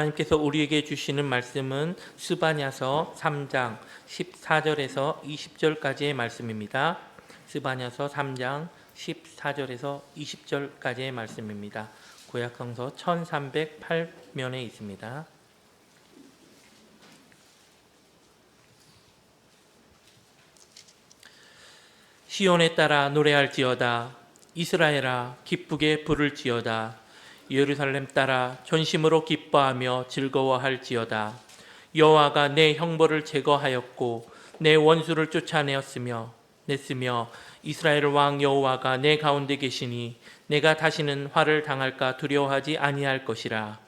하나님께서 우리에게 주시는 말씀은 스바냐서 3장 14절에서 20절까지의 말씀입니다. 스바냐서 3장 14절에서 20절까지의 말씀입니다. 구약성서 1308면에 있습니다. 시온에 따라 노래할지어다. 이스라엘아 기쁘게 부를지어다. 예루살렘 따라 전심으로 기뻐하며 즐거워할지어다. 여호와가 내 형벌을 제거하였고 내 원수를 쫓아내었으며 냈으며 이스라엘 왕 여호와가 내 가운데 계시니 내가 다시는 화를 당할까 두려워하지 아니할 것이라.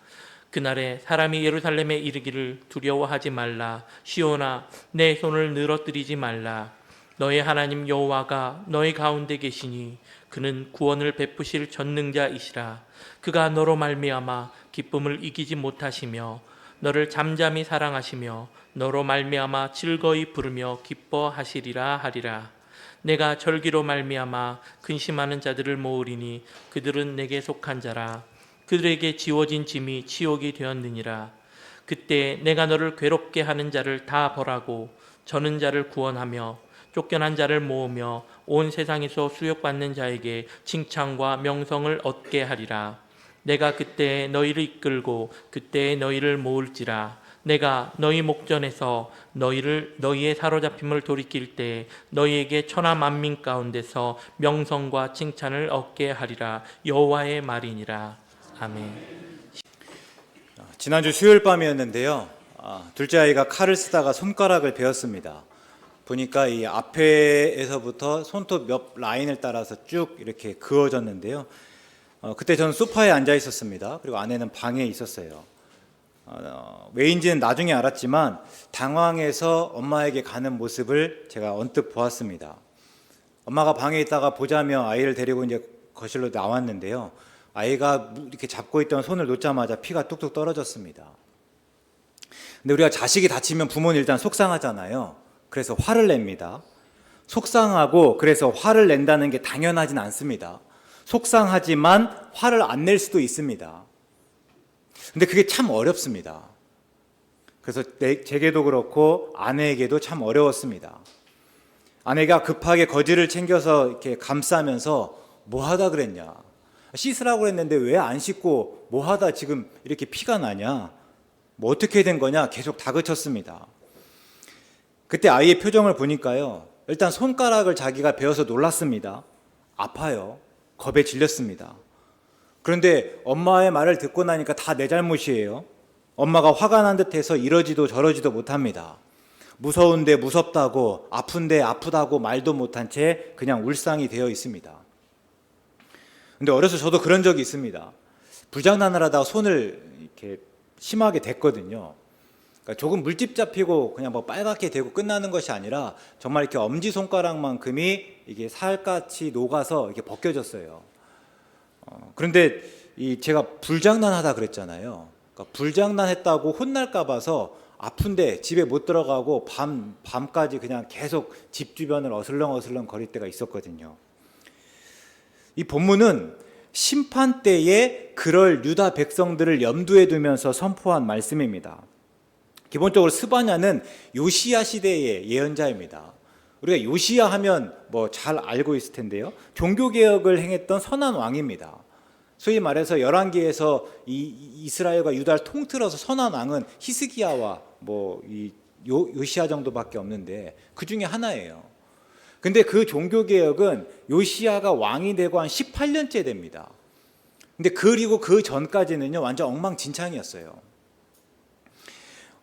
그날에 사람이 예루살렘에 이르기를 두려워하지 말라. 시온아 내 손을 늘어뜨리지 말라. 너의 하나님 여호와가 너희 가운데 계시니 그는 구원을 베푸실 전능자이시라. 그가 너로 말미암아 기쁨을 이기지 못하시며 너를 잠잠히 사랑하시며 너로 말미암아 즐거이 부르며 기뻐하시리라 하리라. 내가 절기로 말미암아 근심하는 자들을 모으리니 그들은 내게 속한 자라. 그들에게 지워진 짐이 치욕이 되었느니라. 그때 내가 너를 괴롭게 하는 자를 다 벌하고 저는 자를 구원하며 쫓겨난 자를 모으며 온 세상에서 수욕받는 자에게 칭찬과 명성을 얻게 하리라. 내가 그때 너희를 이끌고 그때 너희를 모을지라. 내가 너희 목전에서 너희의 사로잡힘을 돌이킬 때 너희에게 천하 만민 가운데서 명성과 칭찬을 얻게 하리라. 여호와의 말이니라. 아멘. 지난주 수요일 밤이었는데요. 둘째 아이가 칼을 쓰다가 손가락을 베었습니다. 보니까 이 앞에서부터 손톱 몇 라인을 따라서 쭉 이렇게 그어졌는데요. 그때 저는 소파에 앉아 있었습니다. 그리고 아내는 방에 있었어요. 왜인지는 나중에 알았지만 당황해서 엄마에게 가는 모습을 제가 언뜻 보았습니다. 엄마가 방에 있다가 보자며 아이를 데리고 이제 거실로 나왔는데요. 아이가 이렇게 잡고 있던 손을 놓자마자 피가 뚝뚝 떨어졌습니다. 근데 우리가 자식이 다치면 부모는 일단 속상하잖아요. 그래서 화를 냅니다. 속상하고 그래서 화를 낸다는 게 당연하진 않습니다. 속상하지만 화를 안 낼 수도 있습니다. 근데 그게 참 어렵습니다. 그래서 제게도 그렇고 아내에게도 참 어려웠습니다. 아내가 급하게 거지를 챙겨서 이렇게 감싸면서 뭐 하다 그랬냐? 씻으라고 했는데 왜 안 씻고 뭐 하다 지금 이렇게 피가 나냐? 뭐 어떻게 된 거냐? 계속 다그쳤습니다. 그때 아이의 표정을 보니까요. 일단 손가락을 자기가 베어서 놀랐습니다. 아파요. 겁에 질렸습니다. 그런데 엄마의 말을 듣고 나니까 다 내 잘못이에요. 엄마가 화가 난 듯해서 이러지도 저러지도 못합니다. 무서운데 무섭다고, 아픈데 아프다고 말도 못한 채 그냥 울상이 되어 있습니다. 근데 어려서 저도 그런 적이 있습니다. 불장난을 하다가 손을 이렇게 심하게 댔거든요. 그러니까 조금 물집 잡히고 그냥 뭐 빨갛게 되고 끝나는 것이 아니라 정말 이렇게 엄지손가락만큼이 이게 살같이 녹아서 이렇게 벗겨졌어요. 그런데 제가 불장난하다 그랬잖아요. 그러니까 불장난했다고 혼날까 봐서 아픈데 집에 못 들어가고 밤까지 그냥 계속 집 주변을 어슬렁어슬렁 거릴 때가 있었거든요. 이 본문은 심판 때에 그럴 유다 백성들을 염두에 두면서 선포한 말씀입니다. 기본적으로 스바냐는 요시야 시대의 예언자입니다. 우리가 요시야 하면 뭐 잘 알고 있을 텐데요. 종교개혁을 행했던 선한 왕입니다. 소위 말해서 열왕기에서 이스라엘과 유다를 통틀어서 선한 왕은 히스기야와 요시야 정도밖에 없는데 그 중에 하나예요. 근데 그 종교개혁은 요시야가 왕이 되고 한 18년째 됩니다. 근데 그리고 그 전까지는요 완전 엉망진창이었어요.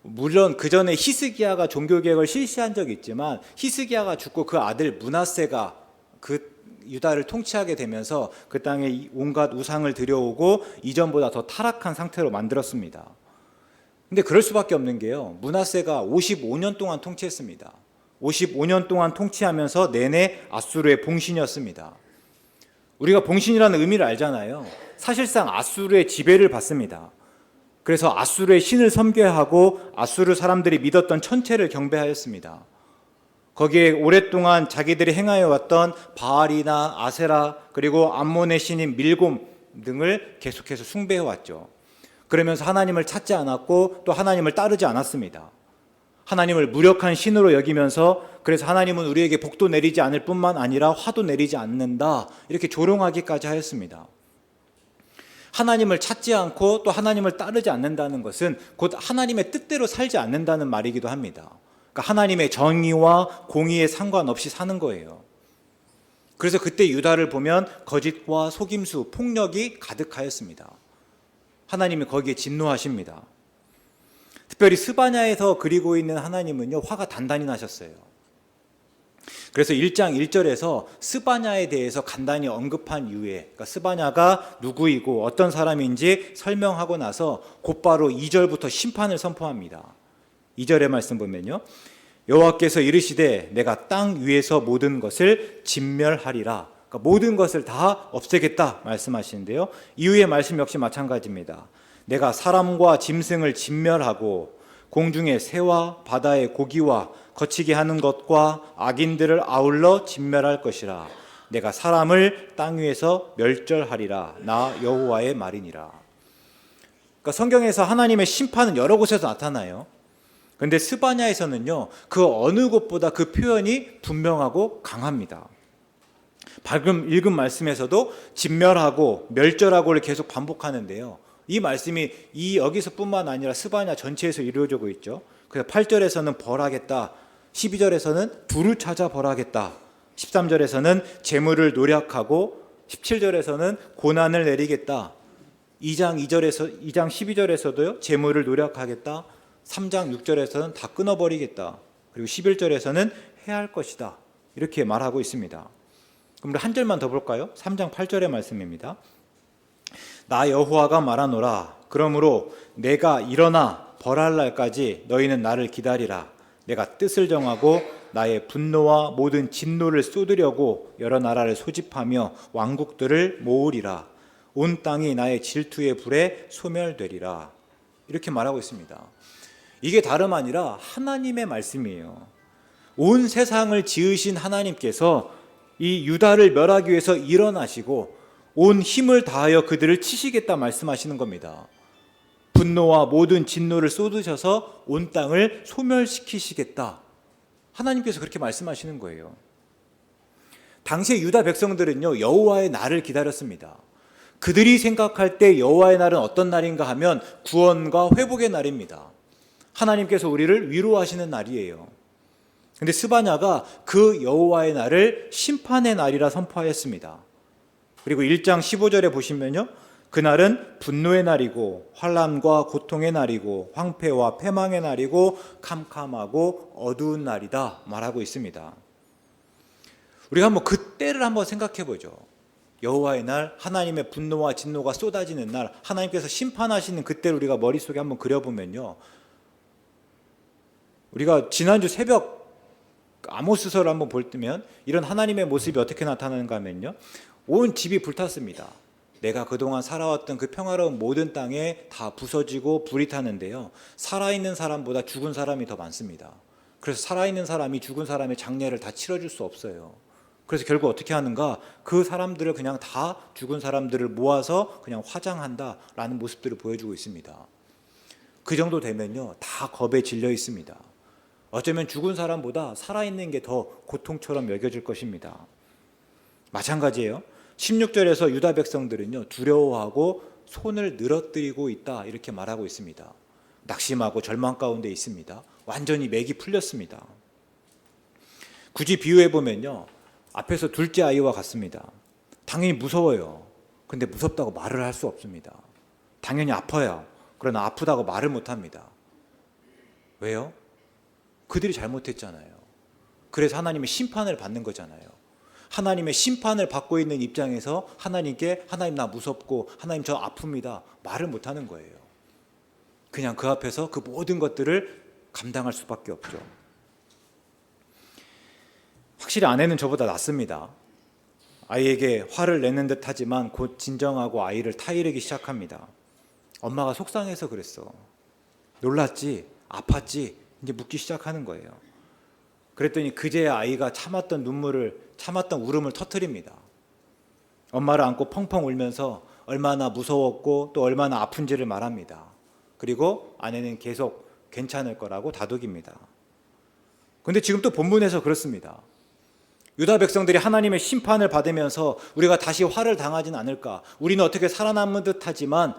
물론 그 전에 히스기야가 종교개혁을 실시한 적이 있지만 히스기야가 죽고 그 아들 므낫세가 그 유다를 통치하게 되면서 그 땅에 온갖 우상을 들여오고 이전보다 더 타락한 상태로 만들었습니다. 근데 그럴 수밖에 없는 게요. 므낫세가 55년 동안 통치했습니다. 55년 동안 통치하면서 내내 아수르의 봉신이었습니다. 우리가 봉신이라는 의미를 알잖아요. 사실상 아수르의 지배를 받습니다. 그래서 아수르의 신을 섬겨하고 아수르 사람들이 믿었던 천체를 경배하였습니다. 거기에 오랫동안 자기들이 행하여 왔던 바알이나 아세라 그리고 암몬의 신인 밀곰 등을 계속해서 숭배해 왔죠. 그러면서 하나님을 찾지 않았고 또 하나님을 따르지 않았습니다. 하나님을 무력한 신으로 여기면서 그래서 하나님은 우리에게 복도 내리지 않을 뿐만 아니라 화도 내리지 않는다, 이렇게 조롱하기까지 하였습니다. 하나님을 찾지 않고 또 하나님을 따르지 않는다는 것은 곧 하나님의 뜻대로 살지 않는다는 말이기도 합니다. 그러니까 하나님의 정의와 공의에 상관없이 사는 거예요. 그래서 그때 유다를 보면 거짓과 속임수, 폭력이 가득하였습니다. 하나님이 거기에 진노하십니다. 특별히 스바냐에서 그리고 있는 하나님은요, 화가 단단히 나셨어요. 그래서 1장 1절에서 스바냐에 대해서 간단히 언급한 이후에, 그러니까 스바냐가 누구이고 어떤 사람인지 설명하고 나서 곧바로 2절부터 심판을 선포합니다. 2절의 말씀 보면요, 여호와께서 이르시되 내가 땅 위에서 모든 것을 진멸하리라. 그러니까 모든 것을 다 없애겠다 말씀하시는데요, 이후의 말씀 역시 마찬가지입니다. 내가 사람과 짐승을 진멸하고 공중의 새와 바다의 고기와 거치게 하는 것과 악인들을 아울러 진멸할 것이라. 내가 사람을 땅 위에서 멸절하리라. 나 여호와의 말이니라. 그러니까 성경에서 하나님의 심판은 여러 곳에서 나타나요. 그런데 스바냐에서는요, 그 어느 곳보다 그 표현이 분명하고 강합니다. 방금 읽은 말씀에서도 진멸하고 멸절하고를 계속 반복하는데요, 이 말씀이 여기서뿐만 아니라 스바냐 전체에서 이루어지고 있죠. 그래서 8절에서는 벌하겠다, 12절에서는 부를 찾아 벌하겠다, 13절에서는 재물을 노력하고 17절에서는 고난을 내리겠다, 2장 12절에서도요 재물을 노력하겠다, 3장 6절에서는 다 끊어버리겠다, 그리고 11절에서는 해할 것이다, 이렇게 말하고 있습니다. 그럼 우리 한 절만 더 볼까요? 3장 8절의 말씀입니다. 나 여호와가 말하노라. 그러므로 내가 일어나 벌할 날까지 너희는 나를 기다리라. 내가 뜻을 정하고 나의 분노와 모든 진노를 쏟으려고 여러 나라를 소집하며 왕국들을 모으리라. 온 땅이 나의 질투의 불에 소멸되리라. 이렇게 말하고 있습니다. 이게 다름 아니라 하나님의 말씀이에요. 온 세상을 지으신 하나님께서 이 유다를 멸하기 위해서 일어나시고 온 힘을 다하여 그들을 치시겠다 말씀하시는 겁니다. 분노와 모든 진노를 쏟으셔서 온 땅을 소멸시키시겠다, 하나님께서 그렇게 말씀하시는 거예요. 당시의 유다 백성들은요, 여호와의 날을 기다렸습니다. 그들이 생각할 때 여호와의 날은 어떤 날인가 하면 구원과 회복의 날입니다. 하나님께서 우리를 위로하시는 날이에요. 그런데 스바냐가 그 여호와의 날을 심판의 날이라 선포하였습니다. 그리고 1장 15절에 보시면요, 그날은 분노의 날이고 환난과 고통의 날이고 황폐와 패망의 날이고 캄캄하고 어두운 날이다 말하고 있습니다. 우리가 한번 그때를 한번 생각해 보죠. 여호와의 날, 하나님의 분노와 진노가 쏟아지는 날, 하나님께서 심판하시는 그때를 우리가 머릿속에 한번 그려보면요, 우리가 지난주 새벽 아모스서를 한번 볼 때면 이런 하나님의 모습이 어떻게 나타나는가 하면요, 온 집이 불탔습니다. 내가 그동안 살아왔던 그 평화로운 모든 땅에 다 부서지고 불이 타는데요, 살아있는 사람보다 죽은 사람이 더 많습니다. 그래서 살아있는 사람이 죽은 사람의 장례를 다 치러줄 수 없어요. 그래서 결국 어떻게 하는가, 그 사람들을 그냥 다 죽은 사람들을 모아서 그냥 화장한다라는 모습들을 보여주고 있습니다. 그 정도 되면요, 다 겁에 질려 있습니다. 어쩌면 죽은 사람보다 살아있는 게 더 고통처럼 여겨질 것입니다. 마찬가지예요. 16절에서 유다 백성들은요, 두려워하고 손을 늘어뜨리고 있다, 이렇게 말하고 있습니다. 낙심하고 절망 가운데 있습니다. 완전히 맥이 풀렸습니다. 굳이 비유해 보면요, 앞에서 둘째 아이와 같습니다. 당연히 무서워요. 근데 무섭다고 말을 할 수 없습니다. 당연히 아파요. 그러나 아프다고 말을 못합니다. 왜요? 그들이 잘못했잖아요. 그래서 하나님의 심판을 받는 거잖아요. 하나님의 심판을 받고 있는 입장에서 하나님께 하나님 나 무섭고 하나님 저 아픕니다 말을 못하는 거예요. 그냥 그 앞에서 그 모든 것들을 감당할 수밖에 없죠. 확실히 아내는 저보다 낫습니다. 아이에게 화를 내는 듯 하지만 곧 진정하고 아이를 타이르기 시작합니다. 엄마가 속상해서 그랬어. 놀랐지? 아팠지? 이제 묻기 시작하는 거예요. 그랬더니 그제야 아이가 참았던 울음을 터뜨립니다. 엄마를 안고 펑펑 울면서 얼마나 무서웠고 또 얼마나 아픈지를 말합니다. 그리고 아내는 계속 괜찮을 거라고 다독입니다. 그런데 지금 또 본문에서 그렇습니다. 유다 백성들이 하나님의 심판을 받으면서 우리가 다시 화를 당하진 않을까, 우리는 어떻게 살아남은 듯하지만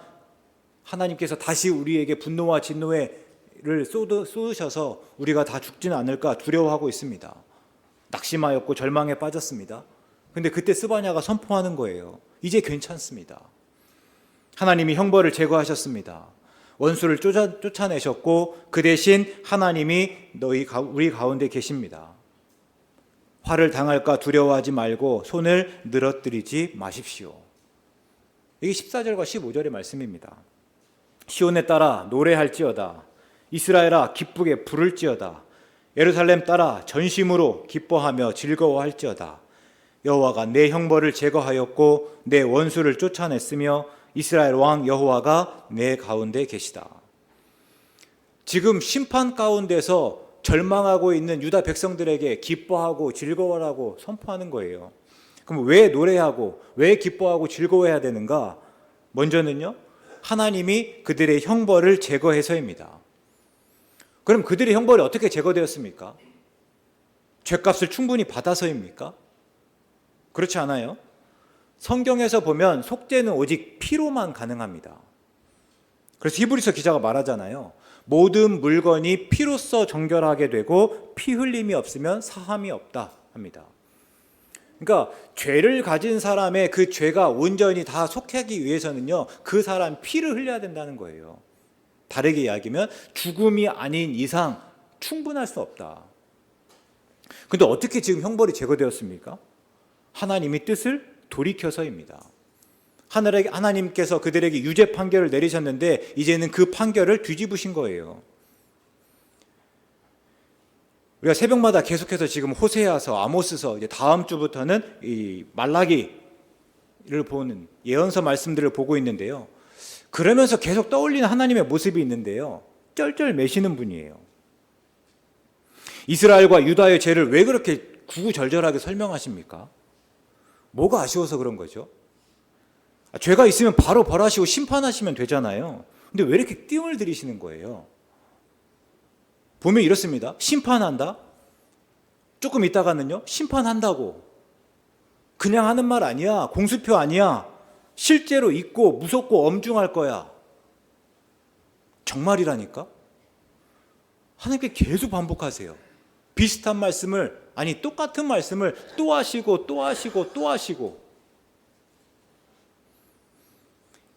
하나님께서 다시 우리에게 분노와 진노를 쏟으셔서 우리가 다 죽지는 않을까 두려워하고 있습니다. 낙심하였고 절망에 빠졌습니다. 근데 그때 스바냐가 선포하는 거예요. 이제 괜찮습니다. 하나님이 형벌을 제거하셨습니다. 원수를 쫓아내셨고 그 대신 하나님이 우리 가운데 계십니다. 화를 당할까 두려워하지 말고 손을 늘어뜨리지 마십시오. 이게 14절과 15절의 말씀입니다. 시온에 따라 노래할지어다. 이스라엘아 기쁘게 부를지어다. 예루살렘 따라 전심으로 기뻐하며 즐거워할지어다. 여호와가 내 형벌을 제거하였고 내 원수를 쫓아냈으며 이스라엘 왕 여호와가 내 가운데 계시다. 지금 심판 가운데서 절망하고 있는 유다 백성들에게 기뻐하고 즐거워하라고 선포하는 거예요. 그럼 왜 노래하고 왜 기뻐하고 즐거워해야 되는가? 먼저는요, 하나님이 그들의 형벌을 제거해서입니다. 그럼 그들의 형벌이 어떻게 제거되었습니까? 죄값을 충분히 받아서입니까? 그렇지 않아요. 성경에서 보면 속죄는 오직 피로만 가능합니다. 그래서 히브리서 기자가 말하잖아요. 모든 물건이 피로써 정결하게 되고 피 흘림이 없으면 사함이 없다 합니다. 그러니까 죄를 가진 사람의 그 죄가 온전히 다 속하기 위해서는요, 그 사람 피를 흘려야 된다는 거예요. 다르게 이야기하면 죽음이 아닌 이상 충분할 수 없다. 그런데 어떻게 지금 형벌이 제거되었습니까? 하나님이 뜻을 돌이켜서입니다. 하나님께서 그들에게 유죄 판결을 내리셨는데 이제는 그 판결을 뒤집으신 거예요. 우리가 새벽마다 계속해서 지금 호세아서, 아모스서, 이제 다음 주부터는 이 말라기를 보는 예언서 말씀들을 보고 있는데요. 그러면서 계속 떠올리는 하나님의 모습이 있는데요. 쩔쩔매시는 분이에요. 이스라엘과 유다의 죄를 왜 그렇게 구구절절하게 설명하십니까? 뭐가 아쉬워서 그런 거죠? 죄가 있으면 바로 벌하시고 심판하시면 되잖아요. 근데 왜 이렇게 띄움을 들이시는 거예요? 보면 이렇습니다. 심판한다? 조금 있다가는요, 심판한다고. 그냥 하는 말 아니야. 공수표 아니야. 실제로 있고 무섭고 엄중할 거야. 정말이라니까? 하나님께 계속 반복하세요. 비슷한 말씀을, 아니 똑같은 말씀을 또 하시고 또 하시고 또 하시고.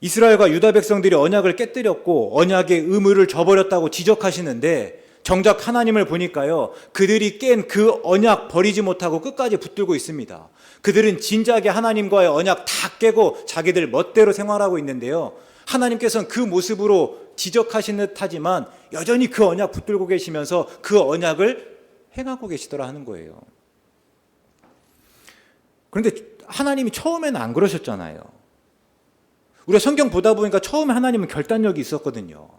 이스라엘과 유다 백성들이 언약을 깨뜨렸고 언약의 의무를 저버렸다고 지적하시는데 정작 하나님을 보니까요, 그들이 깬 그 언약 버리지 못하고 끝까지 붙들고 있습니다. 그들은 진작에 하나님과의 언약 다 깨고 자기들 멋대로 생활하고 있는데요, 하나님께서는 그 모습으로 지적하시는 듯 하지만 여전히 그 언약 붙들고 계시면서 그 언약을 행하고 계시더라 하는 거예요. 그런데 하나님이 처음에는 안 그러셨잖아요. 우리가 성경 보다 보니까 처음에 하나님은 결단력이 있었거든요.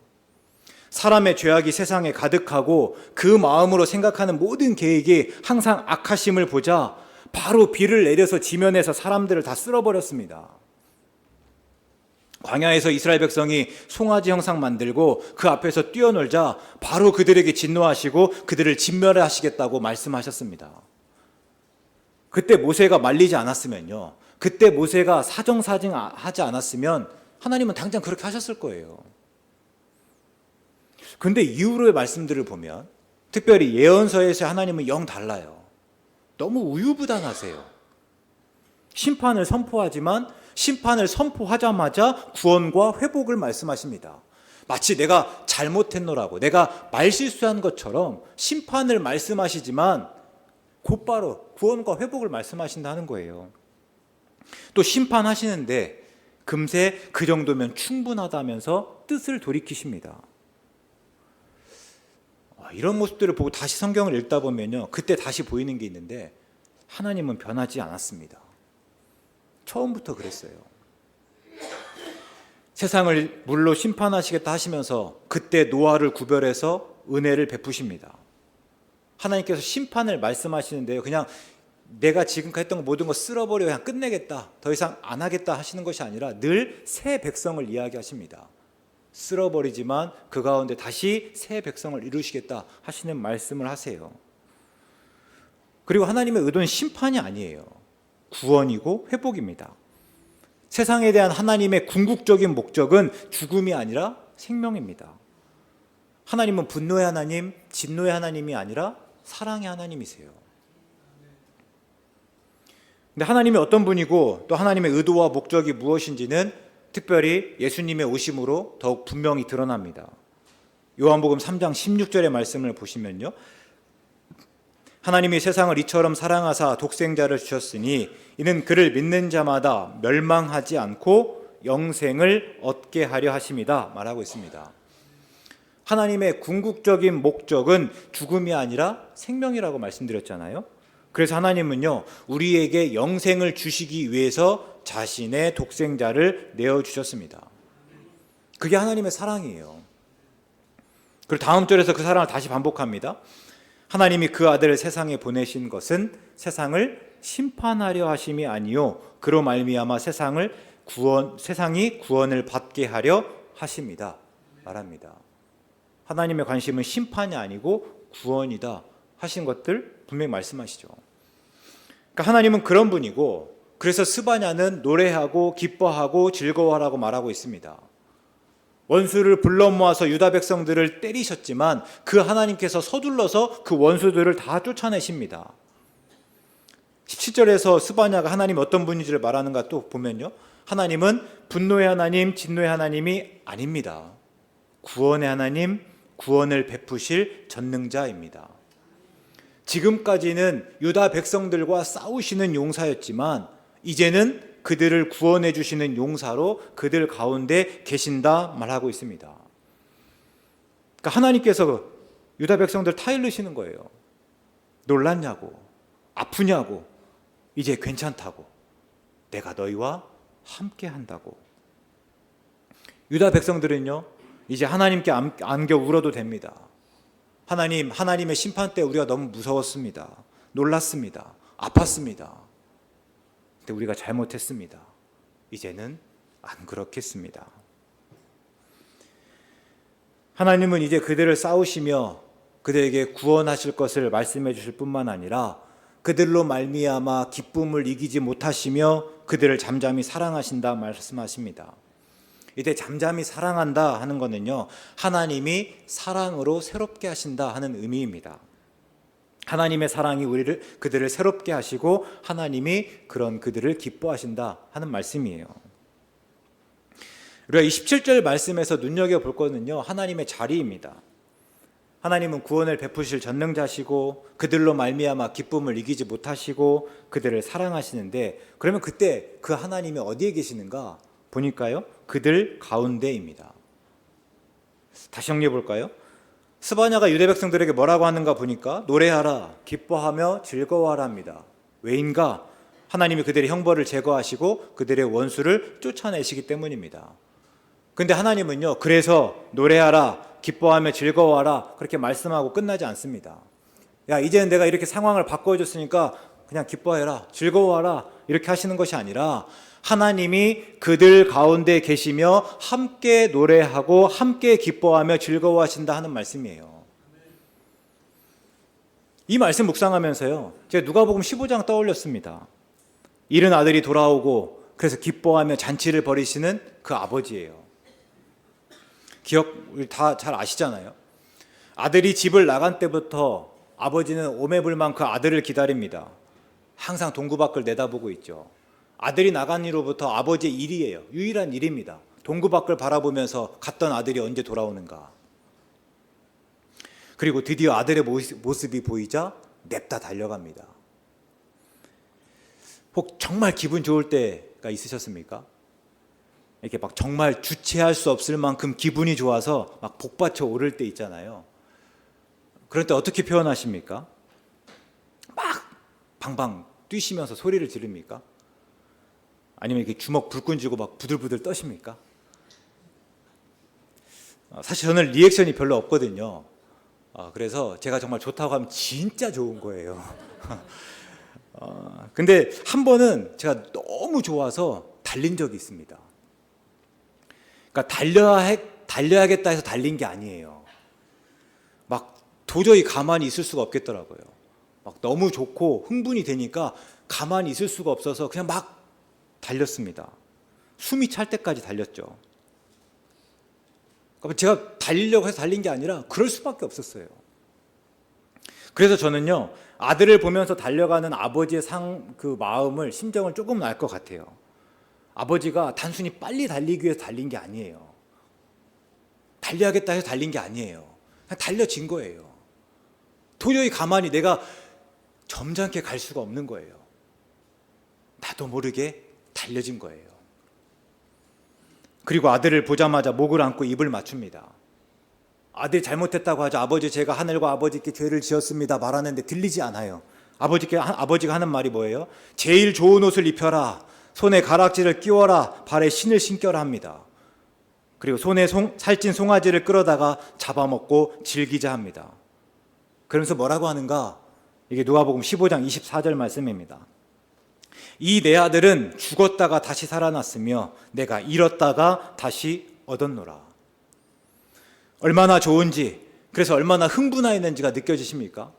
사람의 죄악이 세상에 가득하고 그 마음으로 생각하는 모든 계획이 항상 악하심을 보자 바로 비를 내려서 지면에서 사람들을 다 쓸어버렸습니다. 광야에서 이스라엘 백성이 송아지 형상 만들고 그 앞에서 뛰어놀자 바로 그들에게 진노하시고 그들을 진멸하시겠다고 말씀하셨습니다. 그때 모세가 말리지 않았으면요, 그때 모세가 사정사정하지 않았으면 하나님은 당장 그렇게 하셨을 거예요. 그런데 이후로의 말씀들을 보면 특별히 예언서에서 하나님은 영 달라요. 너무 우유부단하세요. 심판을 선포하지만 심판을 선포하자마자 구원과 회복을 말씀하십니다. 마치 내가 잘못했노라고, 내가 말실수한 것처럼 심판을 말씀하시지만 곧바로 구원과 회복을 말씀하신다는 거예요. 또 심판하시는데 금세 그 정도면 충분하다면서 뜻을 돌이키십니다. 이런 모습들을 보고 다시 성경을 읽다 보면요, 그때 다시 보이는 게 있는데 하나님은 변하지 않았습니다. 처음부터 그랬어요. 세상을 물로 심판하시겠다 하시면서 그때 노아를 구별해서 은혜를 베푸십니다. 하나님께서 심판을 말씀하시는데요, 그냥 내가 지금까지 했던 모든 거 쓸어버려 그냥 끝내겠다, 더 이상 안 하겠다 하시는 것이 아니라 늘 새 백성을 이야기하십니다. 쓸어버리지만 그 가운데 다시 새 백성을 이루시겠다 하시는 말씀을 하세요. 그리고 하나님의 의도는 심판이 아니에요. 구원이고 회복입니다. 세상에 대한 하나님의 궁극적인 목적은 죽음이 아니라 생명입니다. 하나님은 분노의 하나님, 진노의 하나님이 아니라 사랑의 하나님이세요. 근데 하나님이 어떤 분이고 또 하나님의 의도와 목적이 무엇인지는 특별히 예수님의 오심으로 더욱 분명히 드러납니다. 요한복음 3장 16절의 말씀을 보시면요, 하나님이 세상을 이처럼 사랑하사 독생자를 주셨으니 이는 그를 믿는 자마다 멸망하지 않고 영생을 얻게 하려 하심이다 말하고 있습니다. 하나님의 궁극적인 목적은 죽음이 아니라 생명이라고 말씀드렸잖아요. 그래서 하나님은요, 우리에게 영생을 주시기 위해서 자신의 독생자를 내어주셨습니다. 그게 하나님의 사랑이에요. 그리고 다음 절에서 그 사랑을 다시 반복합니다. 하나님이 그 아들을 세상에 보내신 것은 세상을 심판하려 하심이 아니요 그로 말미암아 세상이 구원을 받게 하려 하심이다 말합니다. 하나님의 관심은 심판이 아니고 구원이다 하신 것들 분명히 말씀하시죠. 그러니까 하나님은 그런 분이고, 그래서 스바냐는 노래하고 기뻐하고 즐거워하라고 말하고 있습니다. 원수를 불러 모아서 유다 백성들을 때리셨지만 그 하나님께서 서둘러서 그 원수들을 다 쫓아내십니다. 17절에서 스바냐가 하나님이 어떤 분인지를 말하는가 또 보면요, 하나님은 분노의 하나님, 진노의 하나님이 아닙니다. 구원의 하나님, 구원을 베푸실 전능자입니다. 지금까지는 유다 백성들과 싸우시는 용사였지만 이제는 그들을 구원해 주시는 용사로 그들 가운데 계신다 말하고 있습니다. 그러니까 하나님께서 유다 백성들 타일르시는 거예요. 놀랐냐고, 아프냐고, 이제 괜찮다고, 내가 너희와 함께 한다고. 유다 백성들은요, 이제 하나님께 안겨 울어도 됩니다. 하나님의 심판 때 우리가 너무 무서웠습니다. 놀랐습니다. 아팠습니다. 근데 우리가 잘못했습니다. 이제는 안 그렇겠습니다. 하나님은 이제 그들을 싸우시며 그들에게 구원하실 것을 말씀해 주실 뿐만 아니라 그들로 말미암아 기쁨을 이기지 못하시며 그들을 잠잠히 사랑하신다 말씀하십니다. 이때 잠잠히 사랑한다 하는 것은요, 하나님이 사랑으로 새롭게 하신다 하는 의미입니다. 하나님의 사랑이 그들을 새롭게 하시고 하나님이 그런 그들을 기뻐하신다 하는 말씀이에요. 우리가 27절 말씀에서 눈여겨볼 것은요, 하나님의 자리입니다. 하나님은 구원을 베푸실 전능자시고 그들로 말미암아 기쁨을 이기지 못하시고 그들을 사랑하시는데, 그러면 그때 그 하나님이 어디에 계시는가 보니까요, 그들 가운데입니다. 다시 정리해 볼까요? 스바냐가 유대 백성들에게 뭐라고 하는가 보니까 노래하라, 기뻐하며 즐거워하라 합니다. 왜인가? 하나님이 그들의 형벌을 제거하시고 그들의 원수를 쫓아내시기 때문입니다. 근데 하나님은요, 그래서 노래하라, 기뻐하며 즐거워하라 그렇게 말씀하고 끝나지 않습니다. 야, 이제는 내가 이렇게 상황을 바꿔줬으니까 그냥 기뻐해라, 즐거워하라 이렇게 하시는 것이 아니라 하나님이 그들 가운데 계시며 함께 노래하고 함께 기뻐하며 즐거워하신다 하는 말씀이에요. 이 말씀 묵상하면서요, 제가 누가복음 15장 떠올렸습니다. 잃은 아들이 돌아오고 그래서 기뻐하며 잔치를 벌이시는 그 아버지예요. 우리 다 잘 아시잖아요. 아들이 집을 나간 때부터 아버지는 오매불망 그 아들을 기다립니다. 항상 동구 밖을 내다보고 있죠. 아들이 나간 이후로부터 아버지의 일이에요. 유일한 일입니다. 동구 밖을 바라보면서 갔던 아들이 언제 돌아오는가. 그리고 드디어 아들의 모습이 보이자 냅다 달려갑니다. 혹 정말 기분 좋을 때가 있으셨습니까? 이렇게 막 정말 주체할 수 없을 만큼 기분이 좋아서 막 복받쳐 오를 때 있잖아요. 그럴 때 어떻게 표현하십니까? 막 방방 뛰시면서 소리를 지릅니까? 아니면 이렇게 주먹 불끈 쥐고 막 부들부들 떠십니까? 사실 저는 리액션이 별로 없거든요. 그래서 제가 정말 좋다고 하면 진짜 좋은 거예요. 근데 한 번은 제가 너무 좋아서 달린 적이 있습니다. 그러니까 달려야겠다 해서 달린 게 아니에요. 막 도저히 가만히 있을 수가 없겠더라고요. 막 너무 좋고 흥분이 되니까 가만히 있을 수가 없어서 그냥 막 달렸습니다. 숨이 찰 때까지 달렸죠. 그러니까 제가 달리려고 해서 달린 게 아니라 그럴 수밖에 없었어요. 그래서 저는요, 아들을 보면서 달려가는 아버지의 그 마음을, 심정을 조금 알 것 같아요. 아버지가 단순히 빨리 달리기 위해서 달린 게 아니에요. 달려야겠다 해서 달린 게 아니에요. 그냥 달려진 거예요. 도저히 가만히 내가 점잖게 갈 수가 없는 거예요. 나도 모르게 달려진 거예요. 그리고 아들을 보자마자 목을 안고 입을 맞춥니다. 아들이 잘못했다고 하죠. 아버지, 제가 하늘과 아버지께 죄를 지었습니다 말하는데 들리지 않아요. 아버지가 하는 말이 뭐예요? 제일 좋은 옷을 입혀라, 손에 가락지를 끼워라, 발에 신을 신겨라 합니다. 그리고 손에 살찐 송아지를 끌어다가 잡아먹고 즐기자 합니다. 그러면서 뭐라고 하는가? 이게 누가복음 15장 24절 말씀입니다. 이 내 아들은 죽었다가 다시 살아났으며 내가 잃었다가 다시 얻었노라. 얼마나 좋은지, 그래서 얼마나 흥분하였는지가 느껴지십니까?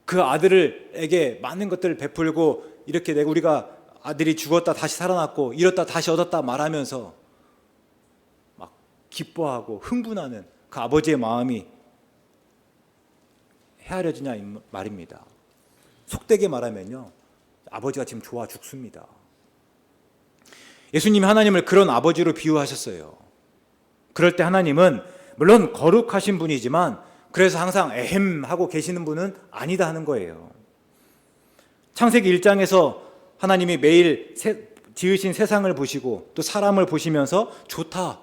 그 아들에게 많은 것들을 베풀고 이렇게 우리가 아들이 죽었다 다시 살아났고 잃었다 다시 얻었다 말하면서 막 기뻐하고 흥분하는 그 아버지의 마음이 헤아려지냐 이 말입니다. 속되게 말하면요, 아버지가 지금 좋아 죽습니다. 예수님이 하나님을 그런 아버지로 비유하셨어요. 그럴 때 하나님은 물론 거룩하신 분이지만 그래서 항상 에헴 하고 계시는 분은 아니다 하는 거예요. 창세기 1장에서 하나님이 매일 지으신 세상을 보시고 또 사람을 보시면서 좋다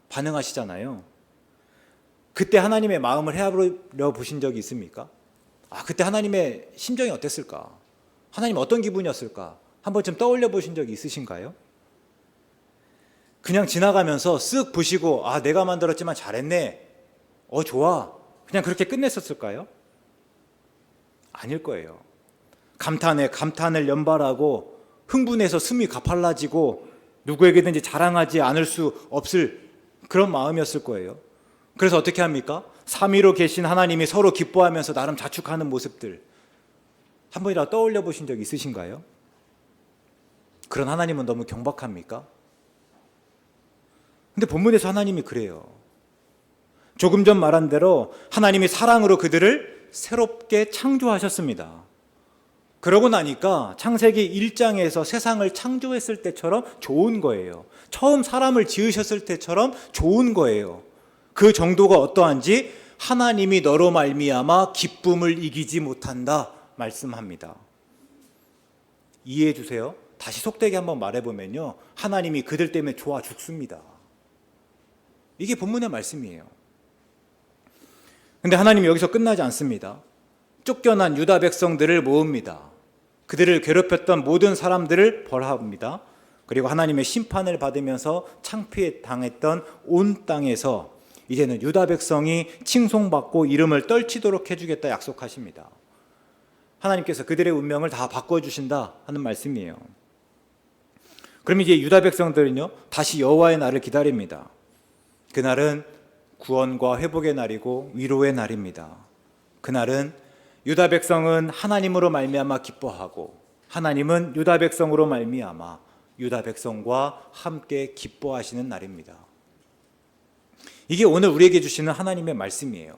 반응하시잖아요. 그때 하나님의 마음을 헤아려 보신 적이 있습니까? 그때 하나님의 심정이 어땠을까? 하나님 어떤 기분이었을까? 한 번쯤 떠올려 보신 적이 있으신가요? 그냥 지나가면서 쓱 보시고 내가 만들었지만 잘했네, 좋아, 그냥 그렇게 끝냈었을까요? 아닐 거예요. 감탄에 감탄을 연발하고 흥분해서 숨이 가팔라지고 누구에게든지 자랑하지 않을 수 없을 그런 마음이었을 거예요. 그래서 어떻게 합니까? 삼위로 계신 하나님이 서로 기뻐하면서 나름 자축하는 모습들 한 번이라도 떠올려 보신 적 있으신가요? 그런 하나님은 너무 경박합니까? 근데 본문에서 하나님이 그래요. 조금 전 말한 대로 하나님이 사랑으로 그들을 새롭게 창조하셨습니다. 그러고 나니까 창세기 1장에서 세상을 창조했을 때처럼 좋은 거예요. 처음 사람을 지으셨을 때처럼 좋은 거예요. 그 정도가 어떠한지 하나님이 너로 말미암아 기쁨을 이기지 못한다 말씀합니다. 이해해 주세요. 다시 속되게 한번 말해보면요, 하나님이 그들 때문에 좋아 죽습니다. 이게 본문의 말씀이에요. 근데 하나님이 여기서 끝나지 않습니다. 쫓겨난 유다 백성들을 모읍니다. 그들을 괴롭혔던 모든 사람들을 벌합니다. 그리고 하나님의 심판을 받으면서 창피당했던 온 땅에서 이제는 유다 백성이 칭송받고 이름을 떨치도록 해주겠다 약속하십니다. 하나님께서 그들의 운명을 다 바꿔주신다 하는 말씀이에요. 그럼 이제 유다 백성들은요, 다시 여호와의 날을 기다립니다. 그날은 구원과 회복의 날이고 위로의 날입니다. 그날은 유다 백성은 하나님으로 말미암아 기뻐하고 하나님은 유다 백성으로 말미암아 유다 백성과 함께 기뻐하시는 날입니다. 이게 오늘 우리에게 주시는 하나님의 말씀이에요.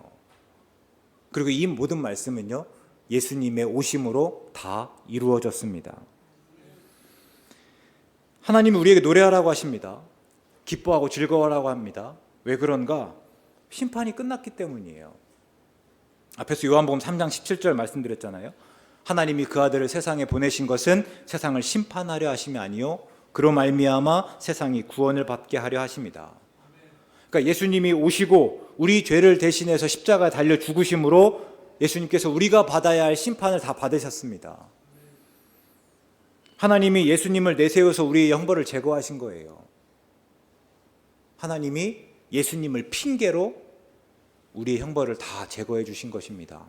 그리고 이 모든 말씀은요, 예수님의 오심으로 다 이루어졌습니다. 하나님이 우리에게 노래하라고 하십니다. 기뻐하고 즐거워하라고 합니다. 왜 그런가? 심판이 끝났기 때문이에요. 앞에서 요한복음 3장 17절 말씀드렸잖아요. 하나님이 그 아들을 세상에 보내신 것은 세상을 심판하려 하심이 아니요 그로 말미암아 세상이 구원을 받게 하려 하십니다. 그러니까 예수님이 오시고 우리 죄를 대신해서 십자가에 달려 죽으심으로 예수님께서 우리가 받아야 할 심판을 다 받으셨습니다. 하나님이 예수님을 내세워서 우리의 형벌을 제거하신 거예요. 하나님이 예수님을 핑계로 우리의 형벌을 다 제거해 주신 것입니다.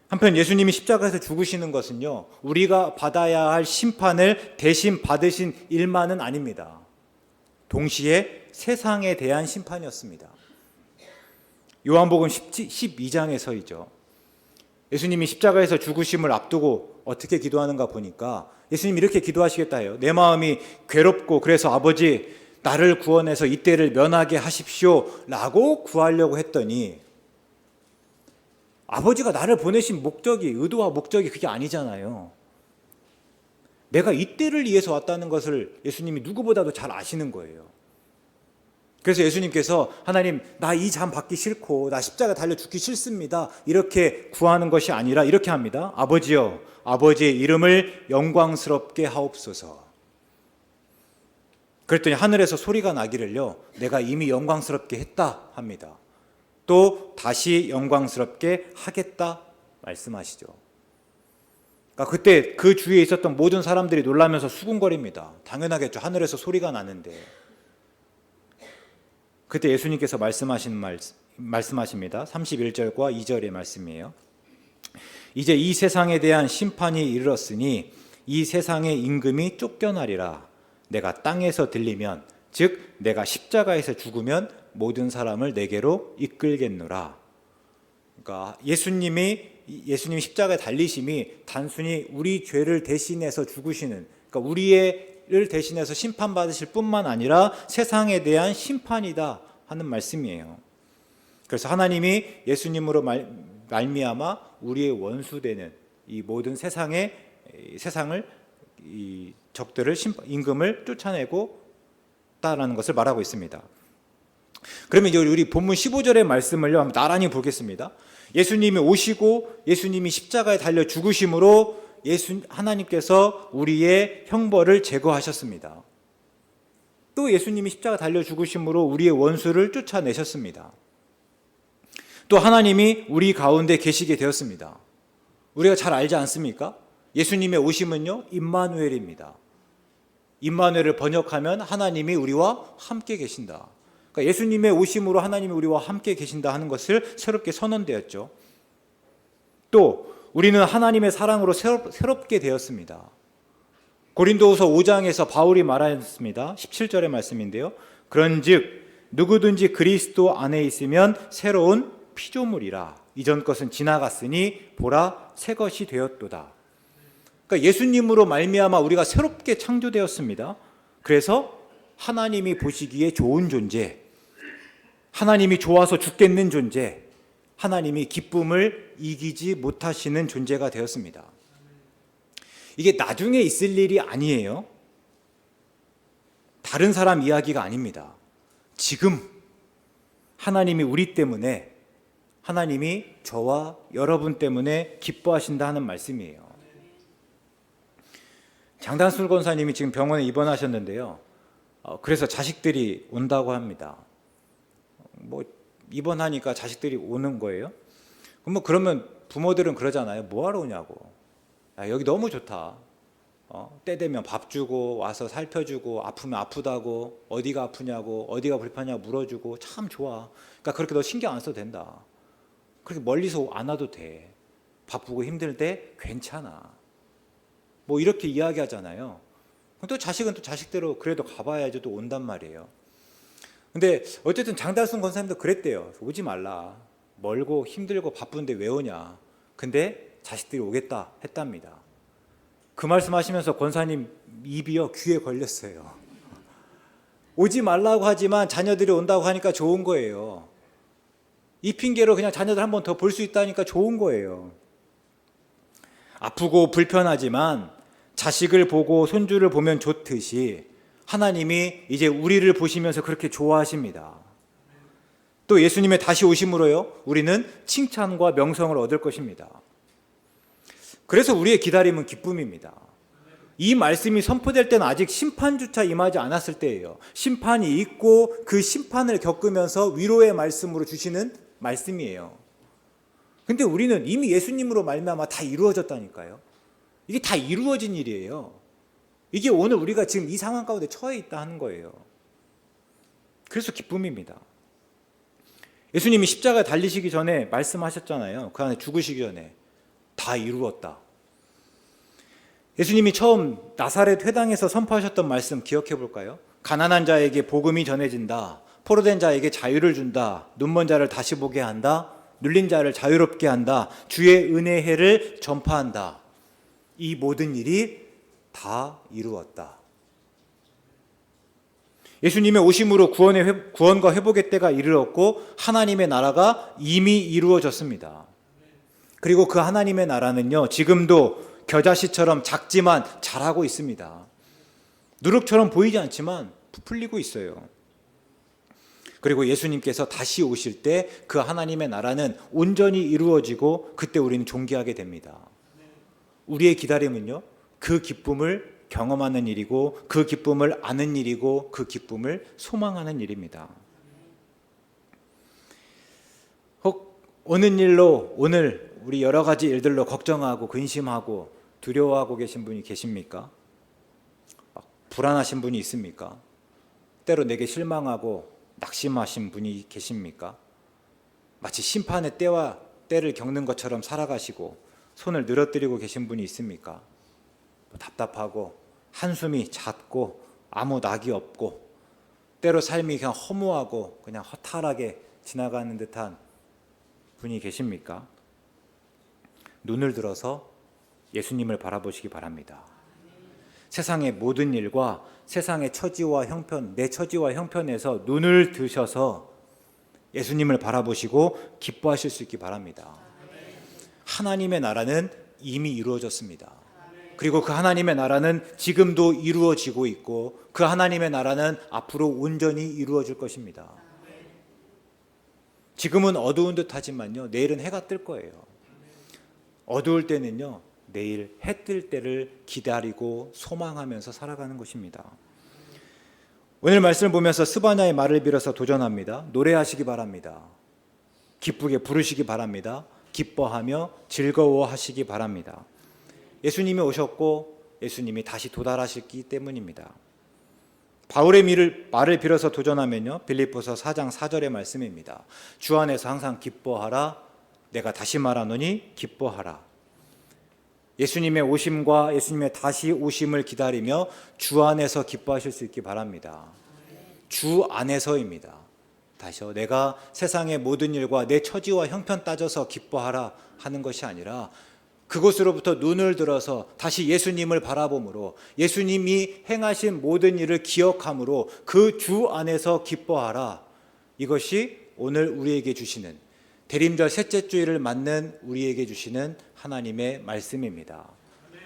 한편 예수님이 십자가에서 죽으시는 것은요, 우리가 받아야 할 심판을 대신 받으신 일만은 아닙니다. 동시에 세상에 대한 심판이었습니다. 요한복음 12장에서이죠. 예수님이 십자가에서 죽으심을 앞두고 어떻게 기도하는가 보니까 예수님이 이렇게 기도하시겠다 해요. 내 마음이 괴롭고 그래서 아버지 나를 구원해서 이때를 면하게 하십시오 라고 구하려고 했더니, 아버지가 나를 보내신 목적이, 의도와 목적이 그게 아니잖아요. 내가 이때를 위해서 왔다는 것을 예수님이 누구보다도 잘 아시는 거예요. 그래서 예수님께서 하나님 나 이 잠 받기 싫고 나 십자가 달려 죽기 싫습니다 이렇게 구하는 것이 아니라 이렇게 합니다. 아버지여, 아버지의 이름을 영광스럽게 하옵소서. 그랬더니 하늘에서 소리가 나기를요, 내가 이미 영광스럽게 했다 합니다. 또 다시 영광스럽게 하겠다 말씀하시죠. 그러니까 그때 그 주위에 있었던 모든 사람들이 놀라면서 수군거립니다. 당연하겠죠. 하늘에서 소리가 나는데. 그때 예수님께서 말씀하십니다. 31절과 2절의 말씀이에요. 이제 이 세상에 대한 심판이 이르렀으니 이 세상의 임금이 쫓겨나리라. 내가 땅에서 들리면, 즉 내가 십자가에서 죽으면 모든 사람을 내게로 이끌겠노라. 그러니까 예수님이 십자가에 달리심이 단순히 우리 죄를 대신해서 죽으시는, 그러니까 우리를 대신해서 심판받으실 뿐만 아니라 세상에 대한 심판이다 하는 말씀이에요. 그래서 하나님이 예수님으로 말미암아 우리의 원수되는 이 모든 세상을 이 적들을 임금을 쫓아내고 있다라는 것을 말하고 있습니다. 그러면 이제 우리 본문 15절의 말씀을요 한번 나란히 보겠습니다. 예수님이 오시고 예수님이 십자가에 달려 죽으심으로 하나님께서 우리의 형벌을 제거하셨습니다. 또 예수님이 십자가 달려 죽으심으로 우리의 원수를 쫓아내셨습니다. 또 하나님이 우리 가운데 계시게 되었습니다. 우리가 잘 알지 않습니까? 예수님의 오심은요 임마누엘입니다. 임마누엘을 번역하면 하나님이 우리와 함께 계신다. 그러니까 예수님의 오심으로 하나님이 우리와 함께 계신다 하는 것을 새롭게 선언되었죠. 또 우리는 하나님의 사랑으로 새롭게 되었습니다. 고린도후서 5장에서 바울이 말하였습니다. 17절의 말씀인데요. 그런즉 누구든지 그리스도 안에 있으면 새로운 피조물이라. 이전 것은 지나갔으니 보라 새 것이 되었도다. 그러니까 예수님으로 말미암아 우리가 새롭게 창조되었습니다. 그래서 하나님이 보시기에 좋은 존재, 하나님이 좋아서 죽겠는 존재, 하나님이 기쁨을 이기지 못하시는 존재가 되었습니다. 이게 나중에 있을 일이 아니에요. 다른 사람 이야기가 아닙니다. 지금 하나님이 우리 때문에, 하나님이 저와 여러분 때문에 기뻐하신다 하는 말씀이에요. 장단술 권사님이 지금 병원에 입원하셨는데요. 그래서 자식들이 온다고 합니다. 뭐 입원하니까 자식들이 오는 거예요. 그러면 부모들은 그러잖아요. 뭐하러 오냐고. 야, 여기 너무 좋다. 때 되면 밥 주고 와서 살펴주고 아프면 아프다고 어디가 아프냐고 어디가 불편하냐고 물어주고 참 좋아. 그러니까 그렇게 너 신경 안 써도 된다. 그렇게 멀리서 안 와도 돼. 바쁘고 힘들 때 괜찮아. 뭐 이렇게 이야기하잖아요. 또 자식은 또 자식대로 그래도 가봐야지 또 온단 말이에요. 근데 어쨌든 장달순 권사님도 그랬대요. 오지 말라. 멀고 힘들고 바쁜데 왜 오냐. 근데 자식들이 오겠다 했답니다. 그 말씀하시면서 권사님 입이요 귀에 걸렸어요. 오지 말라고 하지만 자녀들이 온다고 하니까 좋은 거예요. 이 핑계로 그냥 자녀들 한 번 더 볼 수 있다니까 좋은 거예요. 아프고 불편하지만 자식을 보고 손주를 보면 좋듯이 하나님이 이제 우리를 보시면서 그렇게 좋아하십니다. 또 예수님의 다시 오심으로요 우리는 칭찬과 명성을 얻을 것입니다. 그래서 우리의 기다림은 기쁨입니다. 이 말씀이 선포될 때는 아직 심판조차 임하지 않았을 때예요. 심판이 있고 그 심판을 겪으면서 위로의 말씀으로 주시는 말씀이에요. 근데 우리는 이미 예수님으로 말미암아 다 이루어졌다니까요. 이게 다 이루어진 일이에요. 이게 오늘 우리가 지금 이 상황 가운데 처해 있다 하는 거예요. 그래서 기쁨입니다. 예수님이 십자가에 달리시기 전에 말씀하셨잖아요. 그 안에 죽으시기 전에 다 이루었다. 예수님이 처음 나사렛 회당에서 선포하셨던 말씀 기억해 볼까요? 가난한 자에게 복음이 전해진다. 포로된 자에게 자유를 준다. 눈먼 자를 다시 보게 한다. 눌린 자를 자유롭게 한다. 주의 은혜의 해를 전파한다. 이 모든 일이 다 이루었다. 예수님의 오심으로 구원과 회복의 때가 이르렀고 하나님의 나라가 이미 이루어졌습니다. 그리고 그 하나님의 나라는요, 지금도 겨자씨처럼 작지만 자라고 있습니다. 누룩처럼 보이지 않지만 부풀리고 있어요. 그리고 예수님께서 다시 오실 때 그 하나님의 나라는 온전히 이루어지고 그때 우리는 존귀하게 됩니다. 우리의 기다림은요, 그 기쁨을 경험하는 일이고 그 기쁨을 아는 일이고 그 기쁨을 소망하는 일입니다. 혹 오는 일로 오늘 우리 여러 가지 일들로 걱정하고 근심하고 두려워하고 계신 분이 계십니까? 불안하신 분이 있습니까? 때로 내게 실망하고 낙심하신 분이 계십니까? 마치 심판의 때와 때를 겪는 것처럼 살아가시고 손을 늘어뜨리고 계신 분이 있습니까? 답답하고 한숨이 잦고 아무 낙이 없고 때로 삶이 그냥 허무하고 그냥 허탈하게 지나가는 듯한 분이 계십니까? 눈을 들어서 예수님을 바라보시기 바랍니다. 세상의 모든 일과 세상의 처지와 형편, 내 처지와 형편에서 눈을 드셔서 예수님을 바라보시고 기뻐하실 수 있기 바랍니다. 하나님의 나라는 이미 이루어졌습니다. 그리고 그 하나님의 나라는 지금도 이루어지고 있고 그 하나님의 나라는 앞으로 온전히 이루어질 것입니다. 지금은 어두운 듯 하지만요, 내일은 해가 뜰 거예요. 어두울 때는요, 내일 해 뜰 때를 기다리고 소망하면서 살아가는 것입니다. 오늘 말씀을 보면서 스바냐의 말을 빌어서 도전합니다. 노래하시기 바랍니다. 기쁘게 부르시기 바랍니다. 기뻐하며 즐거워하시기 바랍니다. 예수님이 오셨고 예수님이 다시 도달하시기 때문입니다. 바울의 말을 빌어서 도전하면요, 빌립보서 4장 4절의 말씀입니다. 주 안에서 항상 기뻐하라. 내가 다시 말하노니 기뻐하라. 예수님의 오심과 예수님의 다시 오심을 기다리며 주 안에서 기뻐하실 수 있기 바랍니다. 주 안에서입니다. 다시요, 내가 세상의 모든 일과 내 처지와 형편 따져서 기뻐하라 하는 것이 아니라 그곳으로부터 눈을 들어서 다시 예수님을 바라봄으로 예수님이 행하신 모든 일을 기억함으로 그 주 안에서 기뻐하라. 이것이 오늘 우리에게 주시는 대림절 셋째 주일을 맞는 우리에게 주시는 하나님의 말씀입니다.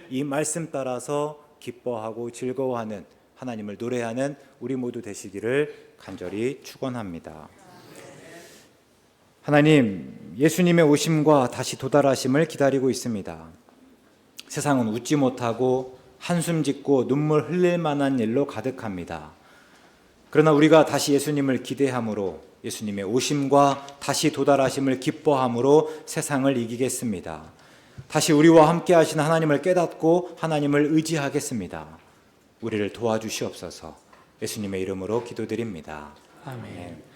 이 말씀 따라서 기뻐하고 즐거워하는 하나님을 노래하는 우리 모두 되시기를 간절히 축원합니다. 하나님, 예수님의 오심과 다시 도달하심을 기다리고 있습니다. 세상은 웃지 못하고 한숨 짓고 눈물 흘릴 만한 일로 가득합니다. 그러나 우리가 다시 예수님을 기대함으로 예수님의 오심과 다시 도달하심을 기뻐함으로 세상을 이기겠습니다. 다시 우리와 함께 하신 하나님을 깨닫고 하나님을 의지하겠습니다. 우리를 도와주시옵소서. 예수님의 이름으로 기도드립니다. 아멘.